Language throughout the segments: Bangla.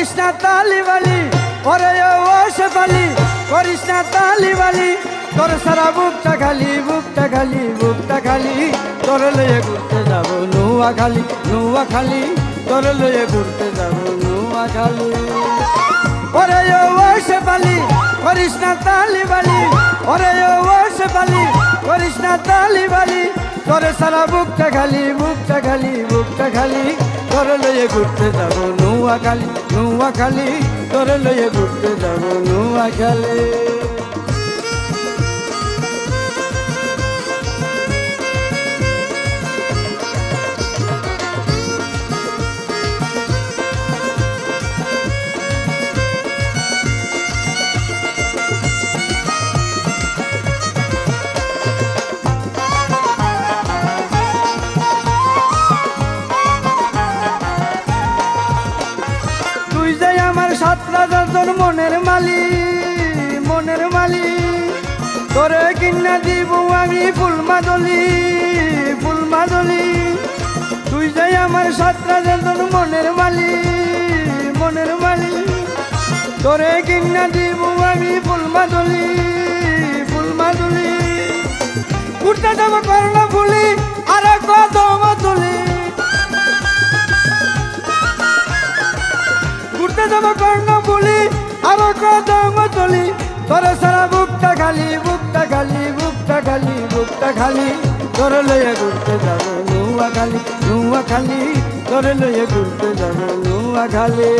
করিস না তালিবালি ওরে ও শেফালি করিস না তালিবালি তোর সারা বুকটা খালি বুকটা খালি বুকটা খালি তোর লয়ে ঘুরতে যাব নোয়াখালী নোয়াখালী তোর লয়ে ঘুরতে যাব নোয়াখালী ওরে ও শেফালি করিস না তালিবালি ওরে ও শেফালি করিস না তালিবালি তোর সারা বুকটা খালি বুকটা খালি বুকটা খালি তোর লয়ে ঘুরতে যাব নোয়াখালী নোয়াখালী তোর লয়ে ঘুরতে যাব নোয়াখালী তোর মনের মালি তোরে কিনা দিব আমি ফুল মাদলি তুই যাই আমার সাতটা তোর মনের মালি তোরে কিনা দিব আমি ফুল মাদলি উঠতে যাব করলা ফুলি আর কদম তুলি ঘুরতে যাব কর্ণ বলি আর কদম তুলি তোর সারা বুকটা খালি বুকটা খালি বুকটা খালি বুকটা খালি তোর লয়ে ঘুরতে যাব নোয়াখালী নোয়াখালী তোর লয়ে ঘুরতে যাব নোয়াখালী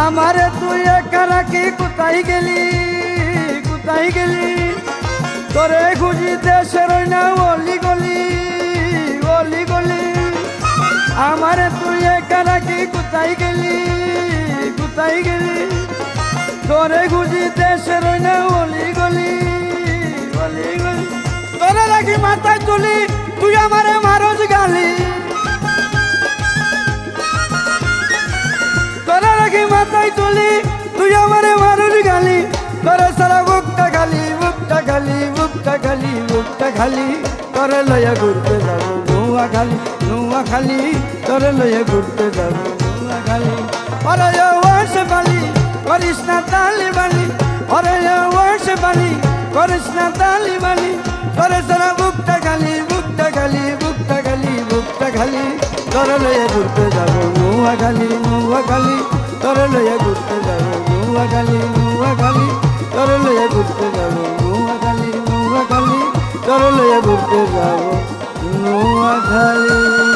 আমারে তুই একা রাখি কোথায় গেলি তোরে খুঁজি দেশের না অলি গলি আমারে তুই একা রাখি কোথায় গেলি তোরে খুঁজি দেশের না অলি গলি তোরে রাখি মাথায় তুলি তুই আমারে মারজ গালি মাথায় তুলি তুই আমারে মারুর গালি তোর সারা বুকটা খালি বুকটা খালি বুকটা খালি বুকটা খালি তোর লয়ে ঘুরতে যাব নোয়াখালী নোয়াখালী তোর লয়ে ঘুরতে যাব নোয়াখালী ওরে ও শেফালি করিস না তালিবানি ওরে ও শেফালি করিস না তালিবানি তোর সারা বুকটা খালি বুকটা খালি বুকটা খালি বুকটা খালি তোর লয়ে ঘুরতে যাব নোয়াখালী নোয়াখালী তোর লয়ে ঘুরতে যাব নোয়াখালী নোয়াখালী তোর লয়ে ঘুরতে যাব নোয়াখালী নোয়াখালী তোর লয়ে ঘুরতে যাব নোয়াখালী